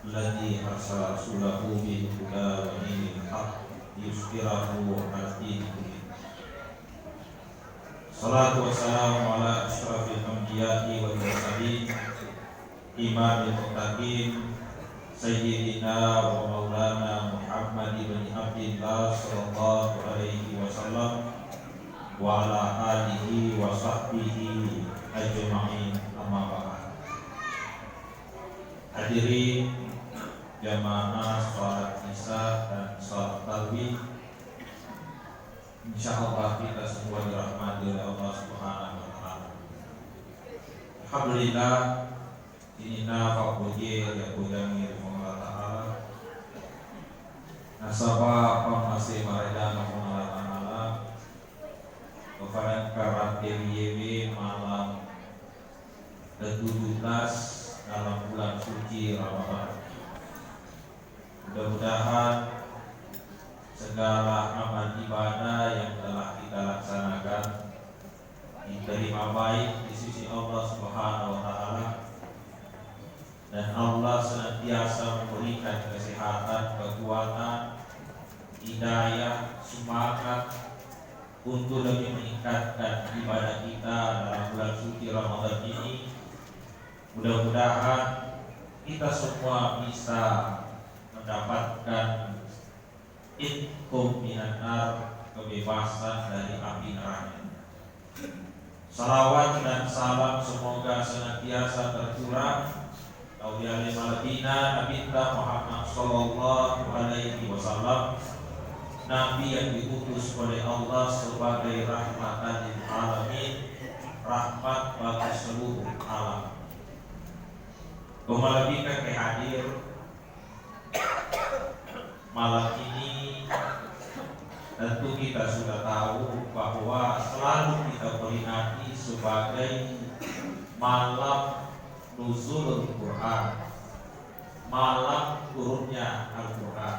الذي أرسل رسوله بالهدى ودين الحق ليظهره على الدين كله. الصلاة والسلام على أشرف الأنبياء والمرسلين إمام المتقين سيدنا ومولانا محمد بن عبد الله صلى الله عليه وسلم وعلى آله وصحبه أجمعين. Amma ba'd. Hadirin jamaah sholat isya dan sholat tarawih, insyaallah kita semua dirahmati oleh Allah Subhanahu wa taala. Alhamdulillah, inna fa'budu ya budami Allah taala. Nasaba masih marida Allah taala. Kepada karat dewi malam ke-17 dalam bulan suci Ramadan. Mudah-mudahan segala amal ibadah yang telah kita laksanakan diterima baik di sisi Allah Subhanahu wa taala, dan Allah senantiasa memberikan kesehatan, kekuatan, hidayah, semangat untuk lebih meningkatkan ibadah kita dalam bulan suci Ramadan ini. Mudah-mudahan kita semua bisa mendapatkan itqum minan nar, kebebasan dari api neraka. Salawat dan salam semoga senantiasa tercurah kepada Nabi Muhammad sallallahu alaihi wasallam, Nabi yang diutus oleh Allah sebagai rahmatan lil alamin, rahmat bagi seluruh alam. Kembali kita hadir malam ini, tentu kita sudah tahu bahwa selalu kita peringati sebagai malam nuzulul Quran, malam turunnya Al-Quran.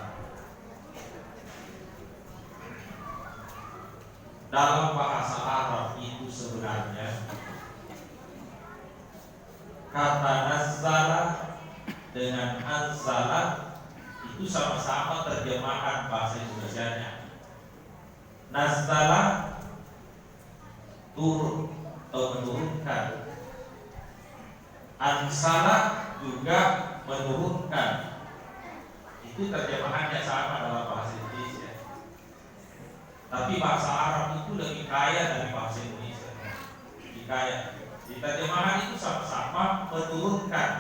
Dalam bahasa Arab itu sebenarnya kata nazzala dengan anzala itu sama-sama terjemahan bahasa Indonesianya. Nazzala turun atau menurunkan, anzala juga menurunkan. Itu terjemahannya sama dalam bahasa Indonesia. Tapi bahasa Arab itu lebih kaya dari bahasa Indonesia. Lebih kaya. Di terjemahan itu sama-sama menurunkan.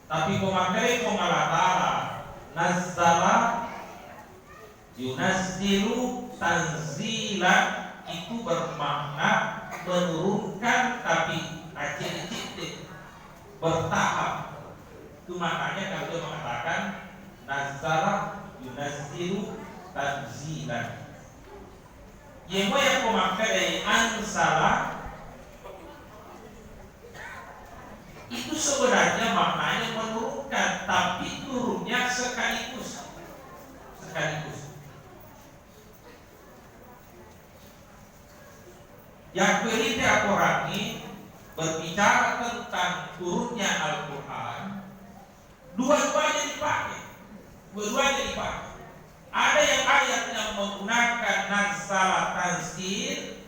Tapi pemakai pengalatara nazzala yunazzilu tanzilan itu bermakna menurunkan tapi acil-acil bertahap. Itu maknanya kalau dia mengatakan nazzala yunazzilu tanzilan. Yang pemakai dari ansala itu sebenarnya maknanya menurunkan, tapi turunnya sekaligus. Yang berita Al-Quran berbicara tentang turunnya Al-Quran, dua-duanya dipakai. Ada yang ayat yang menggunakan nazzala tanzil,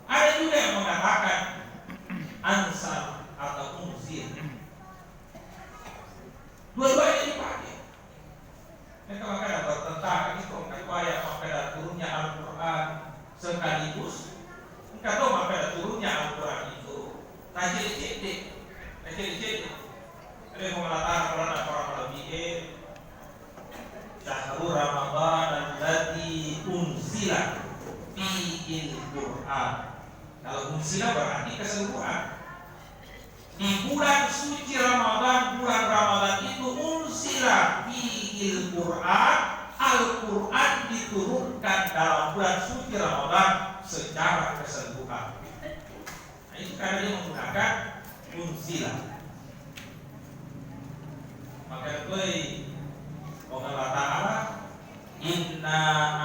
ada juga yang mengatakan ansal atau unzil. Dua-duanya dipakai. Kalau ada bertentangan itu, kalau ayat maka turunnya Al-Quran sekaligus, kalau maka turunnya Al-Quran itu tajil-tajil. Ada yang mengatakan orang lebih syahrul Ramadan allati unzila fihi Al-Quran. Kalau unzila berarti keseluruhan. Di bulan suci Ramadan, bulan Ramadan itu unzila fihi Al-Quran. Al-Quran diturunkan dalam bulan suci Ramadan secara keseluruhan. Nah, itu karena dia menggunakan unzila. Maka itu Allah Ta'ala inna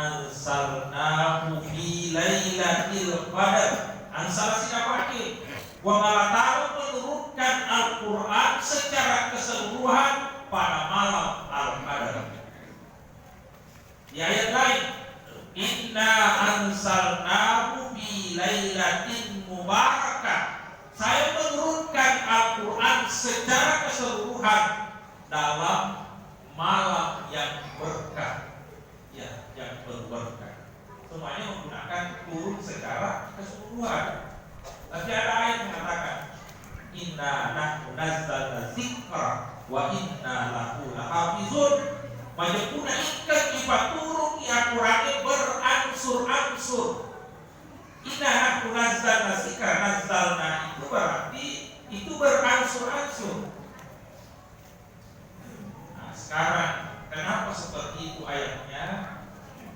ansalnahu fi lailatul qadar. Ansal siapa lagi? Wa Allah Ta'ala menurunkan Al-Quran secara keseluruhan pada malam Al-Qadar. Di ayat lain, inna anzalnahu fi lailatin mubarakah. Saya menurunkan Al-Quran secara keseluruhan dalam malam yang berkah, ya, yang berberkah. Semuanya menggunakan turun secara keseluruhan. Tapi ada ayat mengatakan, inna nahnu nazzalna dzikra wa inna lahu lahafizun. Majapuna ikan ipaturung Al-Quran beransur-ansur. Inna nahnu nazzalna dzikra, nazzalna itu berarti itu beransur-ansur. Nah, sekarang kenapa seperti itu ayatnya?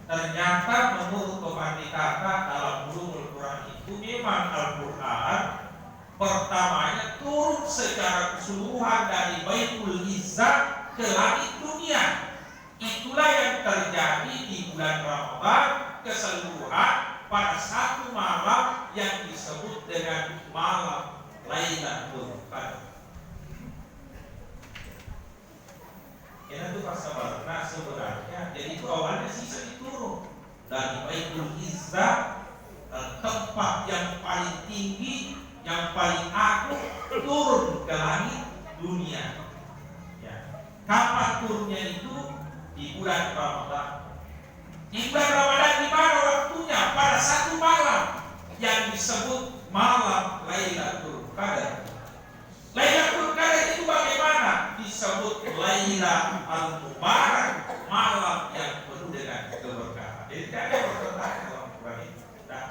Ternyata menurut Pemandi Kata dalam Ulumul Quran itu memang Al-Quran pertamanya turun secara keseluruhan dari Baitul Izzah ke langit dunia. Itulah yang terjadi di bulan Ramadan keseluruhan pada satu malam yang disebut dengan malam Lailatul Qadar. Ya itu pasal. Nah sebenarnya jadi itu awalnya sisa diturun dari Baitul Izzah, tempat yang paling tinggi, yang paling agung, turun ke langit dunia. Ya. Kapan turunnya itu? Di bulan Ramadan. Di bulan Ramadan di mana waktunya? Pada satu malam yang disebut malam Lailatul Qadar. Lailatul Qadar itu bagaimana? Disebut Lailatul Al-Mubarak, malam yang penuh dengan keberkahan. Jadi tidak ada pertentangan dalam Quran itu. Nah,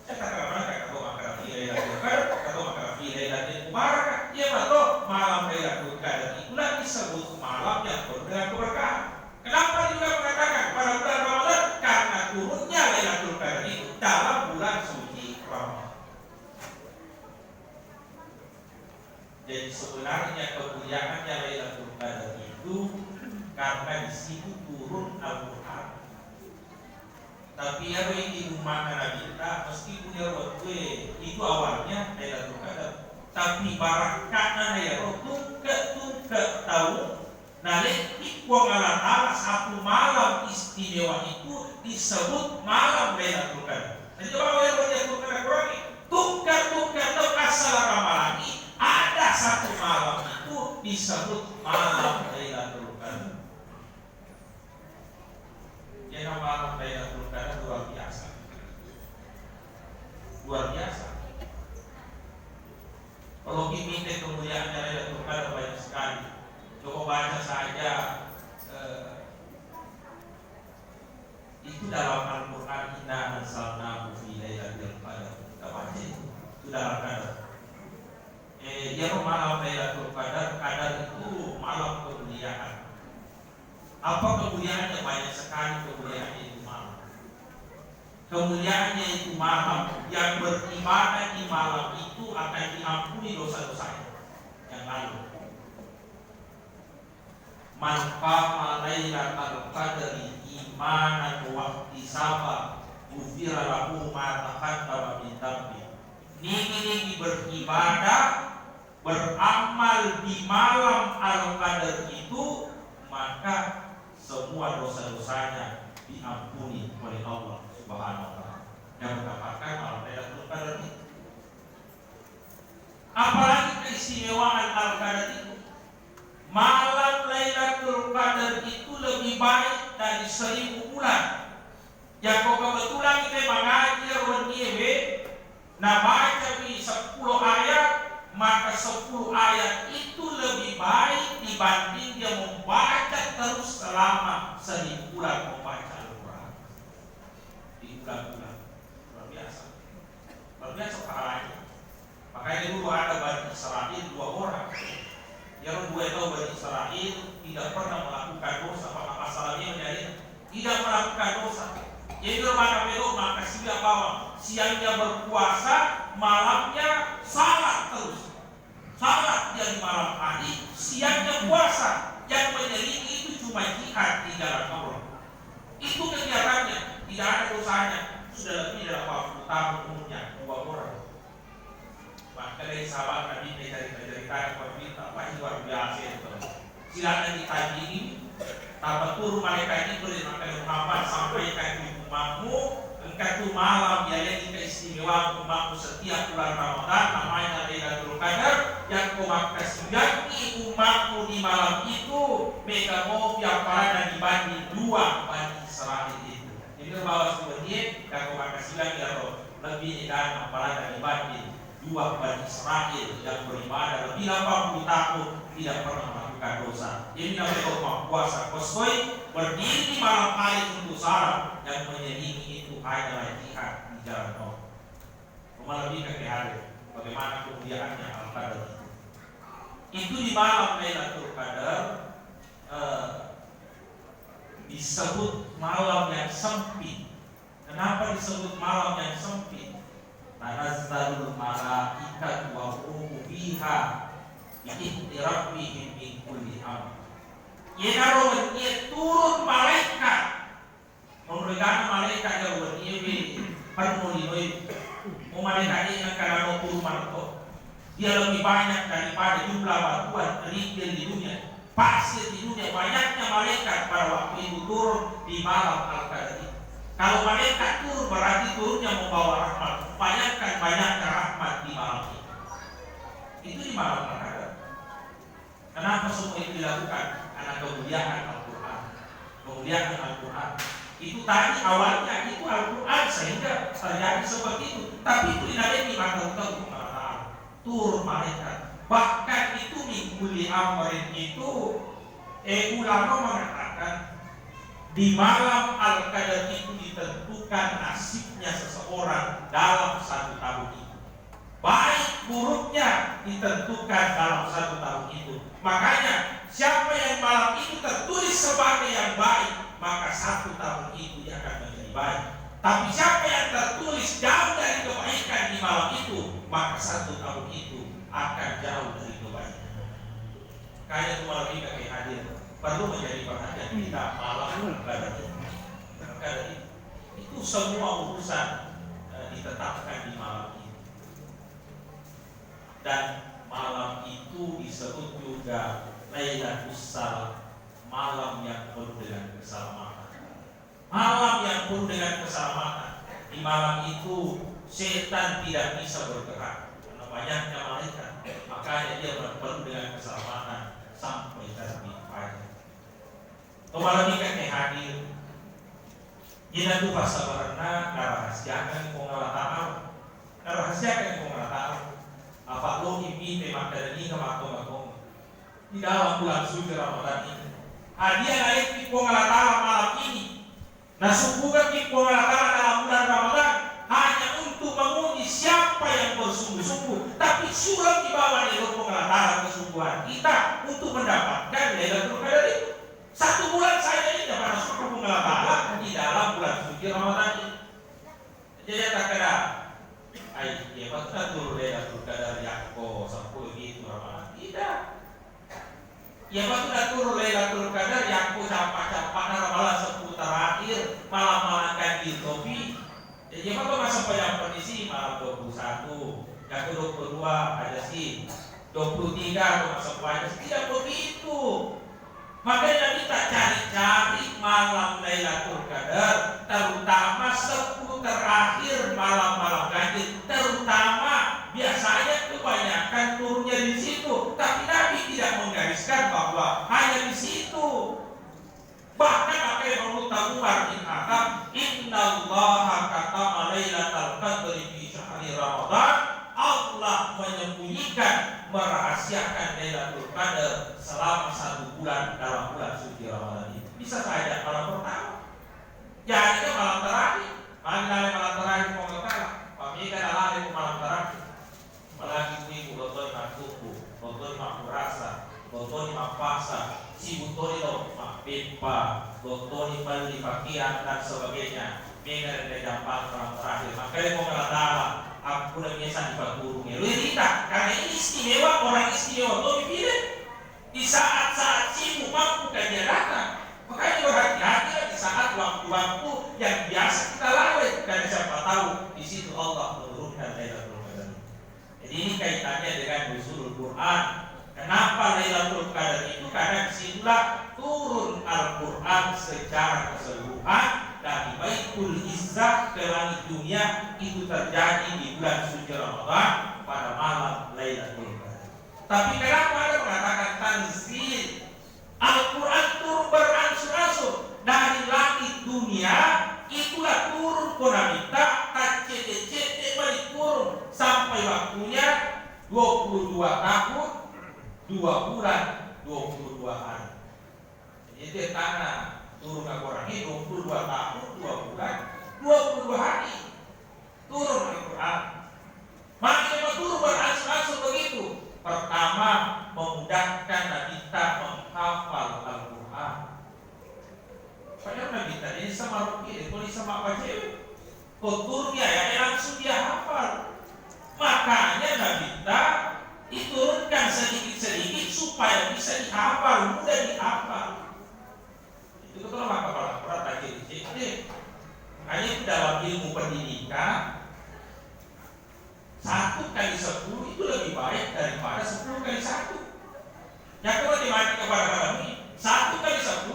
saya katakan mereka kata makna fi Lailatul Qadar, kata makna fi Lailatul Mubarak. Ya betul, malam Lailatul Qadar itulah disebut malam yang penuh dengan keberkahan. Kenapa juga mengatakan pada bulan Ramadan? Karena turunnya Lailatul Qadar itu dalam bulan suci Ramadan. Jadi sebenarnya kemuliaannya Lailatul Qadar itu karena di situ turun Al-Quran. Tapi ya di rumah Nabi kita meskipun ya waktu itu awalnya Lailatul Qadar, tapi barakatnya ya tungke tahu. Nah, wong Allah satu malam istimewa itu disebut malam Lailatul Qadar. Jadi kalau yang Lailatul Qadar Quran tungkar asal ramalan ada satu malam itu disebut malam Lailatul Qadar. Jadi malam Lailatul Qadar luar biasa. Luar biasa. Kalau kita minta kemuliaannya Lailatul Qadar banyak sekali. Coba baca saja itu dalam Al-Quran, inna anzalnahu fi lailatul qadar. Kita baca itu dalam Qadar. Dia malam Lailatul Qadar. Qadar itu malam kemuliaan. Apa kemuliaannya? Banyak sekali kemuliaannya itu malam. Kemuliaannya itu malam yang beribadah di malam itu akan diampuni dosa-dosanya yang lalu. Man qama lailatal qadri imanan wa ihtisaban ghufira lahu ma taqaddama min dhanbi. Niki beribadah, beramal di malam Al-Qadar itu, maka semua dosa-dosanya diampuni oleh Allah Subhanahu wa taala. Yang mendapatkan malam Lailatul Qadar itu. Apalagi keistimewaan Al-Qadar itu? Malam Lailatul Qadar itu lebih baik dari 1000 bulan. Ya kok kebetulan kita mengajar wenyewe, nah baca di 10 ayat, maka 10 ayat itu lebih baik dibanding dia membaca terus selama 1000 bulan membaca Al-Quran di bulan-bulan. Luar biasa. Luar biasa pahalanya. Makanya dulu ada Bani Israil 2 orang. Yang dua itu Bani Israil tidak pernah melakukan dosa. Maka masalahnya menjadi tidak melakukan dosa. Jadi maka siang bawang, siangnya berpuasa, malamnya salat terus. Salat dia di malam hari, siangnya puasa. Yang menyelingi itu cuma jihad di jalan Allah. Itu kegiatannya, tidak ada dosanya. Sudah lebih dari 40 tahun umurnya 2 orang. Maka dari sahabat Nabi dari sekretariat pemerintah, Pak, ini luar biasa itu. Silakan dikaji ini. Tanpa turun malaikat itu dari maka Muhammad sampaikan di umatmu, engkau tu malam yang keistimewaan umatmu setiap bulan Ramadan, namanya Lailatul Qadar, yang kau makasih umatmu di malam itu, mereka mau yang pada dibanding dua Bani Israel itu. Jadi bahwa sebenarnya yang kau makasih lagi lebih dan apalagi dibanding dua Bani Israel yang beribadah lebih 80 tahun tidak pernah melakukan dosa. Jadi namanya rumah puasa kosoi berdiri di malam hari untuk syarat yang menyelingi itu hanyalah jihad di jalan Allah. Melebihkan ke hari bagaimana kemuliaannya Al-Qadar itu di malam Lailatul Qadar disebut malam yang sempit. Kenapa disebut malam yang sempit? Tanazzalul malaikatu wa ruhu fiha bi'izni rabbihim min kulli amr. Yenaro wani turun malaikat. Memberikan malaikat yang wani penuh malaikat ini akan turun malaikat. Dia lebih banyak daripada jumlah batuan kerikil di dunia. Pasir di dunia banyaknya malaikat pada waktu itu turun di malam Al-Qadar. Kalau malaikat turun berarti turunnya membawa rahmat. Bayangkan banyaknya rahmat di malam itu. Itu di malam Al-Qadar. Kenapa semua itu dilakukan? Karena kemuliaan Al-Quran. Kemuliaan Al-Quran. Itu tadi awalnya itu Al-Quran sehingga terjadi seperti itu. Tapi itu dinamai maka untuk turun malaikat. Bahkan itu minggu amrin itu ulama mengatakan di malam Al-Qadar itu ditentukan nasibnya seseorang dalam satu tahun itu. Baik buruknya ditentukan dalam satu tahun itu. Makanya siapa yang malam itu tertulis sebagai yang baik, maka satu tahun itu dia akan menjadi baik. Tapi siapa yang tertulis jauh dari kebaikan di malam itu, maka satu tahun itu akan jauh dari kebaikan. Kayak itu malam ini kami hadir perlu menjadi perhatian kita malam Al-Qadar itu semua urusan ditetapkan di malam ini. Dan malam itu disebut juga Lailatul Salam, malam yang penuh dengan keselamatan. Malam yang penuh dengan keselamatan. Di malam itu setan tidak bisa bergerak karena banyaknya malaikat. Makanya dia penuh dengan keselamatan sampai terbit pagi. Malam ini kan hadir. Jika tu pasal karena rahasiakan pengalatan, rahasiakan pengalatan. Apa lo impi memang dari kematon-maton di dalam bulan suci Ramadan ini. Hadiah naik di pengalatan malam ini. Nah, sungguhkan di pengalatan dalam bulan Ramadan hanya untuk menguji siapa yang bersungguh-sungguh. Tapi surat di bawah itu pengalatan kesungguhan kita untuk mendapatkan Lailatul Qadar itu. Satu bulan saya ini dapat masuk pengalatan di dalam bulan suci Ramadan ini. Jadi tak kena. Ya patutlah turun Lailatul Qadar Yakko 10 gitu Ramadan. Tidak. Ya patutlah turun Lailatul Qadar Yakko capak-capak Ramadan 10 terakhir malam-malam kan di topi. Jadi apa masa yang kondisi malam 21, yang 22 ada sih 23 masa aja tidak begitu. Makanya kita cari-cari malam Lailatul Qadar, terutama 10 terakhir malam-malam ganjil, terutama biasanya kebanyakan turunnya di situ, tapi Nabi tidak menggariskan bahwa hanya di situ. Bahkan apa yang menurut Umar bin Khattab, Innallaha katama Lailatul Qadri fi syahri Ramadan, Allah menyembunyikan, merahasiakan Lailatul Qadar selama 1 bulan dalam bulan suci Ramadan ini. Bisa saja malam pertama, jadi malam terakhir, malam terakhir pengotalan, pamikan alari malam terakhir, apalagi minggu botol matuku, botol makurasa, botol mapasa, si botol itu mapipa, botol bali pakaian dan sebagainya. Mega dan dampak malam terakhir, makanya pengotalan. Aku udah biasa di pakurungnya. Lu tidak, karena ini istimewa, orang istimewa. Lo dipilih di saat-saat sibuk mampu kan dia datang. Makanya berhati-hati di saat waktu-waktu yang biasa kita lalui. Karena siapa tahu di situ Allah menurunkan Lailatul Qadar. Jadi ini kaitannya dengan nuzulul Quran. Kenapa Lailatul Qadar itu? Karena disitulah turun Al-Quran secara keseluruhan dari Baitul Izzah ke langit dunia. Itu terjadi di bulan suci Ramadan pada malam Lailatul Qadar. Tapi kenapa ada mengatakan tanzil? Al-Quran turun beransur-ansur dari langit dunia. Itulah turun konamita kacete-cete balik turun sampai waktunya 22 tahun 2 bulan 22 hari. Jadi karena turun Al-Quran ini 22 tahun 2 bulan 22 hari turun Al-Quran. Makanya turun beransur-ansur begitu. Pertama, memudahkan kita menghafal Al-Quran. Padahal Nabi tadi sama Ruki, tulis sama apa cewek, turunnya ya langsung dia hafal. Makanya Nabi diturunkan sedikit-sedikit supaya bisa dihafal, mudah dihafal. Itu kalau hafal Al-Quran tak jadi. Makanya itu dalam ilmu pendidikan 1 kali 10 itu lebih baik daripada 10 kali 1. Yang matematika pada malam ini 1 kali 10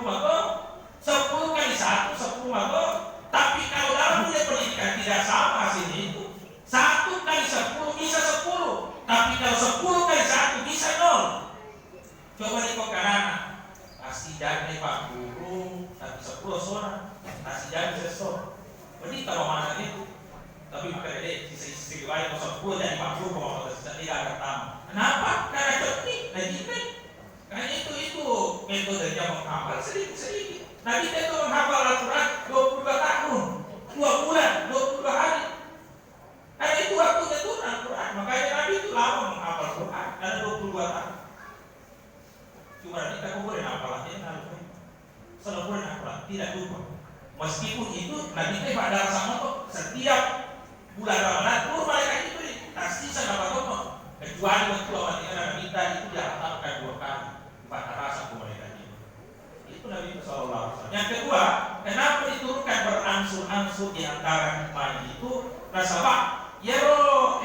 maka 10 kali 1 10 maka. Tapi kalau dalam dunia pendidikan tidak sama hasilnya itu. 1 kali 10 bisa 10. Tapi kalau 10 kali 1 bisa 0. Coba di Kokarana kasih jaga Pak Guru tapi 10 seorang kasih jaga sesor. Jadi tahu mana itu. Tapi maka dede sisi lain kalau 10 jadi 40 kalau tidak ada tamu. Kenapa? Karena teknik lagi kan. Karena itu metode yang menghafal sedikit. Nabi itu menghafal Al-Quran 22 tahun 2 bulan 22 hari. Karena itu waktunya turun Al-Quran. Makanya Nabi itu lama menghafal Al-Quran karena 22 tahun. Cuma kita boleh hafal aja selalu boleh hafal, tidak lupa. Meskipun itu Nabi itu pada sama kok setiap bulan Ramadan turun mereka itu pasti sangat apa kecuali waktu Ramadan kita itu dihafalkan 2 kali 4 rasa ke mereka itu Nabi SAW. Yang kedua, kenapa diturunkan beransur-ansur di antara hikmah itu? Nasabah, turun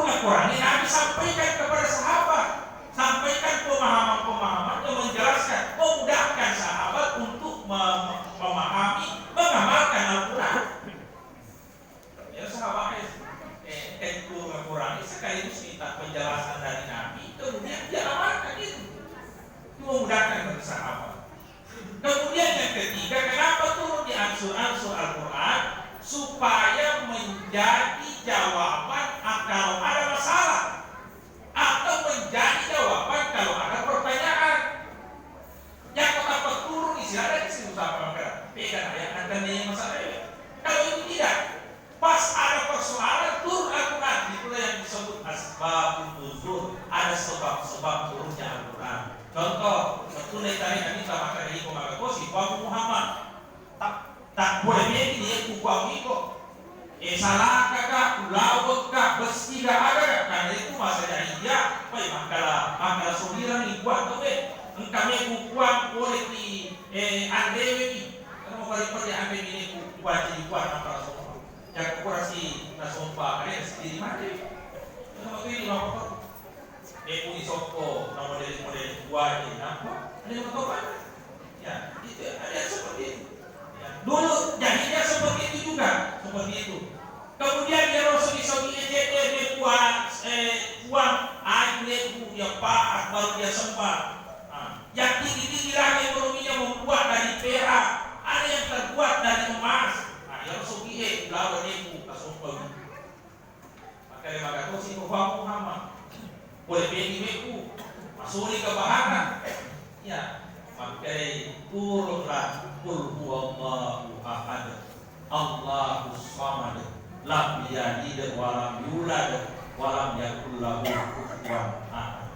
Al-Quran ini Nabi sampaikan kepada sahabat, sampaikan pemahaman-pemahaman yang menjelaskan, memudahkan sahabat untuk memahami, mengamalkan Al-Quran. Ya sahabat, turun Al-Quran ini sekaligus minta penjelasan dari Nabi, kemudian dia amalkan itu. Memudahkan bagi sahabat. Kemudian yang ketiga, kenapa turun di ansur-ansur Al-Quran? Supaya menjadi jawaban kalau ada masalah, atau menjadi jawaban kalau ada pertanyaan. Yang kenapa turun istilahnya di sini usaha pegang ayat dan yang masalah. Kalau itu tidak, pas ada persoalan turun Al-Quran, itulah yang disebut asbabun nuzul. Ada sebab-sebab turunnya Al-Quran. Contoh, satu dari kami sama kali ini si Bapak Muhammad tak boleh dia kukuang itu. Salah kakak, ulawak kak, besi gak ada. Karena itu masa jahiliyah. Makalah sobiran ni buat tu engkau kukuang boleh di andewe ni. Karena mau pergi andewe ni kukuang jadi buat makalah sobiran. Yang kurasi nasompa, ada sendiri mati. Kenapa tu ini apa? Puni soko, model buah ini apa? Ada yang tahu kan? Ya, itu ada seperti itu. Ya. Dulu jadinya seperti itu juga, seperti itu. Kemudian dia Rasul dia buat uang air dia pahat baru dia sempat. Yang tinggi-tinggi lagi ekonominya membuat dari perak, ada yang terbuat dari emas. Ya Rasul dia lawan ibu kasumpa. Maka dia kata si Muhammad boleh pergi masuk ke bahana. Ya, maka turunlah qul huwallahu ahad Allahus samad lam yalid wa lam yulad wa lam yakul lahu kufuwan ahad.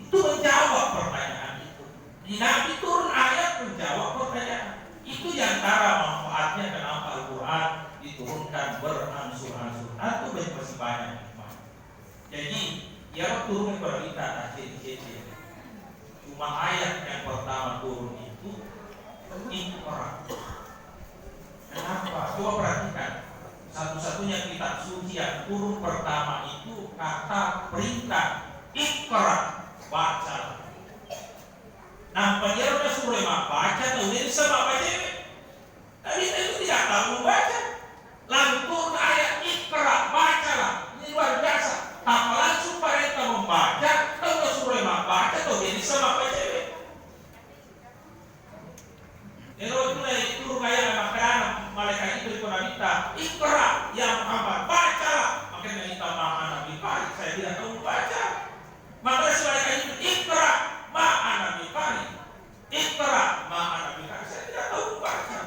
Itu menjawab pertanyaan itu. Di Nabi turun ayat menjawab pertanyaan. Itu yang antara manfaatnya kenapa Al-Quran diturunkan beransur-ansur atau masih banyak hikmah. Jadi ya turun kepada kita ciri-ciri. Cuma ayat yang pertama turun itu Iqra. Kenapa? Coba perhatikan. Satu-satunya kitab suci yang turun pertama itu kata perintah Ikra, baca. Nampak dia udah suruh baca, tahu dia bisa baca cewek. Tapi itu tidak tahu membaca. Lalu turun ayat Ikra, bacalah. Ini luar biasa. Apa langsung mereka membaca, tahu suruh baca, tahu dia bisa baca cewek. Kalau itu turun ayat makanan malaikat itu dikonabita Ikra ya Muhammad, bacalah. Makanya minta maaf Nabi Farid, saya tidak tahu baca. Maka si malaikat itu Ikra ma'a Nabi Farid, Ikra ma'a Nabi Farid, saya tidak tahu baca.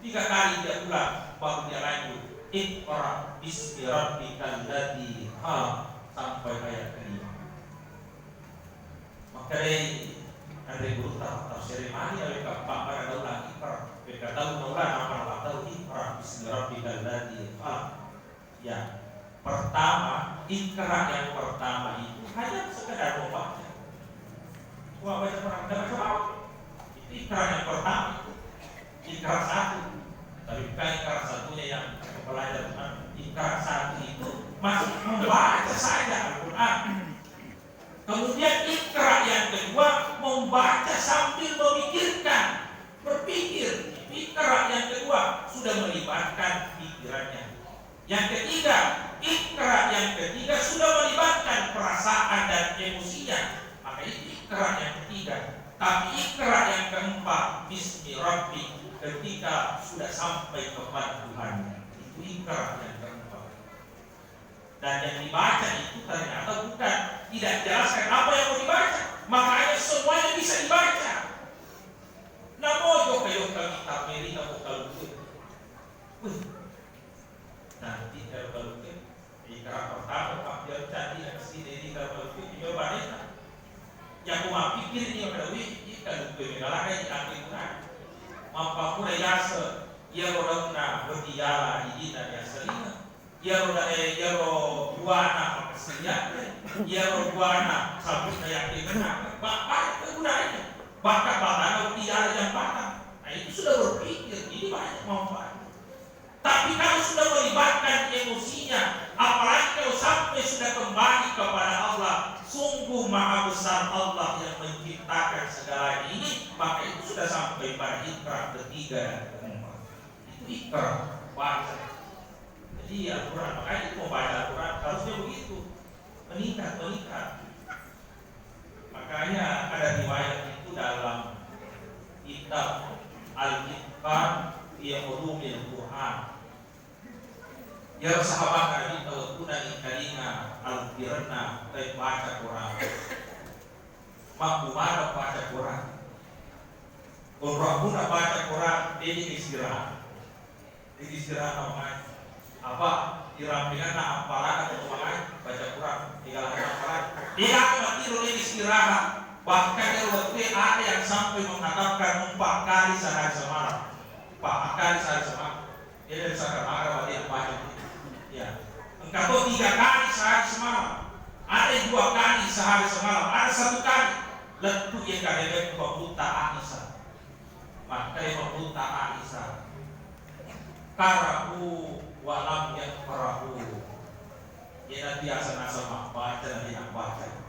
3 kali dia ulang, baru dia lanjut Ikra bismi rabbikal ladzi khalaq sampai ayat kelima. Maka Andre guru tafsir mani ya ka para daulah Ikra. Mereka tahu daulah apa tahu Ikra bismi rabbikal ladzi khalaq. Ya, pertama Ikra yang pertama itu hanya sekedar membaca. Wah, baca Quran enggak baca apa? Itu Ikra yang pertama itu. Ikra 1. Tapi bukan Ikra satunya yang belajar Ikra 1 itu masih membaca saja Al-Quran. Kemudian Ikra yang kedua membaca sambil memikirkan, berpikir. Ikra yang kedua sudah melibatkan pikirannya. Yang ketiga, Ikra yang ketiga sudah melibatkan perasaan dan emosinya. Maka itu Ikra yang ketiga. Tapi Ikra yang keempat, Bismi Rabbi, ketika sudah sampai kepada Tuhannya. Itu Ikra yang keempat. Dan yang dibaca itu ternyata bukan, tidak jelaskan apa yang mau dibaca. Makanya semuanya bisa dibaca. Namojo kayo kita meri kamu kalau nanti kalau Ikra pertama Pak dia cari yang sini kalau coba deh. Yang mau pikir ini kalau kalau bagaimana kayak diakibat. Mampu yasa ia rodana berdiala di dan yang selina. Ia buana makasihnya, ia buana sabutnya yang dikenal, bapak kegunaannya, bakat tiada yang patah. Nah itu sudah berpikir, ini banyak manfaat. Tapi kalau sudah melibatkan emosinya, apalagi kalau sampai sudah kembali kepada Allah, sungguh maha besar Allah yang menciptakan segala ini, maka itu sudah sampai pada Ikra ketiga dan keempat. Itu Ikra, baca. Jadi Al-Quran, makanya itu membaca Al-Quran harusnya begitu, meningkat. Makanya ada riwayat itu dalam kitab Al-Itqan fi Ulumil Quran. Ya sahabat Nabi tawakkuna in kalima al-firna baca Quran. Makmumana baca Quran. Urrahuna baca Quran, ini istirahat. Ini istirahat namanya. Apa dirampingan apalah atau makan baca Quran tinggal apalah dia tidur ini istirahat. Bahkan waktu ada yang sampai mengatakan 4 kali sehari semalam 4 kali sehari semalam dia dari sakar dia baca ya engkau 3 kali sehari semalam ada 2 kali sehari semalam ada 1 kali letu yang kadang membuta Aisyah maka yang membuta Aisyah karahu walam yang perahu, ya nanti asal-asal baca nanti nak baca.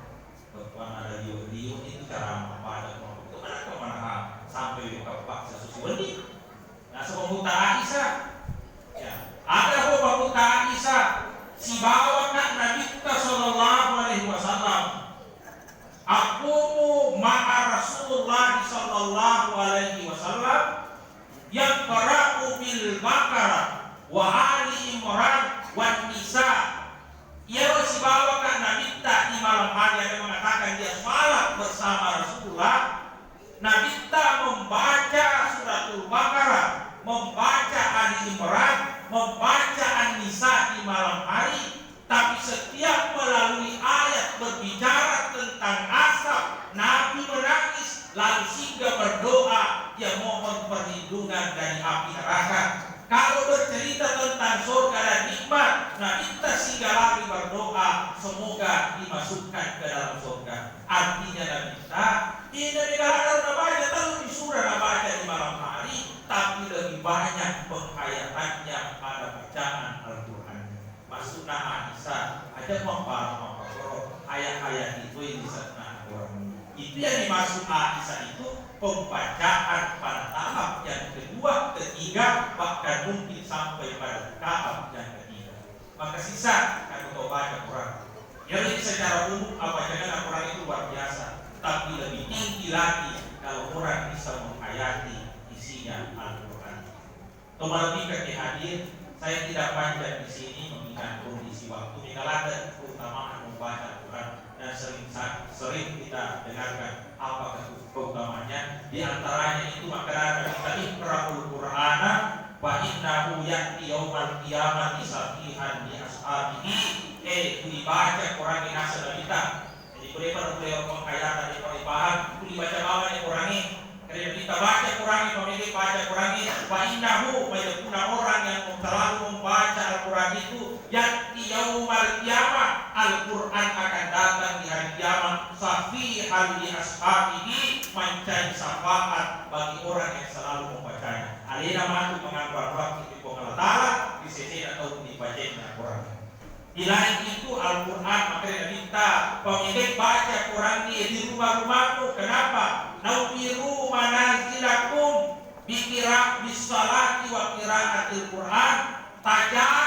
Kemudian ada liu itu cara baca itu kemana sampai ke pak sesuatu ini. Nah sepemuta Aisyah, ya ada pemuta Aisyah si bawakan Nabi kita Sallallahu Alaihi Wasallam. Aku ma'a Rasulullah Sallallahu Alaihi Wasallam yang perahu bil Baqarah wa Ali Imran wa Nisa. Ia masih bawakan Nabi tak di malam hari ada mengatakan dia sholat bersama Rasulullah. Nabi tak membaca suratul Baqarah, membaca Ali Imran, membaca An-Nisa di malam hari. Tapi setiap melalui ayat berbicara tentang asap, Nabi menangis lalu singgah berdoa dia mohon perlindungan dari api neraka. Kalau bercerita tentang surga dan nikmat, nah kita singgah lagi berdoa semoga dimasukkan ke dalam surga. Artinya Nabi kita ini negara banyak tahu di surah baca di malam hari, tapi lebih banyak penghayatannya pada bacaan Al-Quran. Maksudnya Aisyah ada membaca ayat-ayat itu termasuk Aisyah itu pembacaan pada tahap yang kedua, ketiga, bahkan mungkin sampai pada tahap yang ketiga. Maka sisa kalau kau baca Quran, jadi secara umum apa jangan Quran itu luar biasa, tapi lebih tinggi lagi kalau orang bisa menghayati isinya Al-Quran. Kembali ke hadir, saya tidak panjang di sini mengingat kondisi waktu. Mengalahkan keutamaan membaca Quran dan sering kita dengarkan apa keutamanya. Di antaranya itu maka kita iqra'ul Qur'ana wa innahu ya'ti yaumal qiyamati safihan li ashabihi. Dibaca Quran di nasa kita. Jadi boleh menghayati dari paham, dibaca bawah yang Quran. Kalau kita baca Quran, pemilik baca Quran ini, wa innahu mayakuna orang yang selalu membaca Al-Quran itu, ya'ti yaumal qiyamah, Al-Quran akan datang di hari kiamat, safihan li ashabihi, mencari syafaat bagi orang yang selalu membacanya. Alina matu mengambil waktu di pengalatala, di sisi atau di bacanya Quran. Di lain itu Al-Quran, maka kita pemilik baca Quran di rumah-rumahmu. Kenapa? Naubiru manazilakum bikira bisalati wa qiraatil Quran. Tajam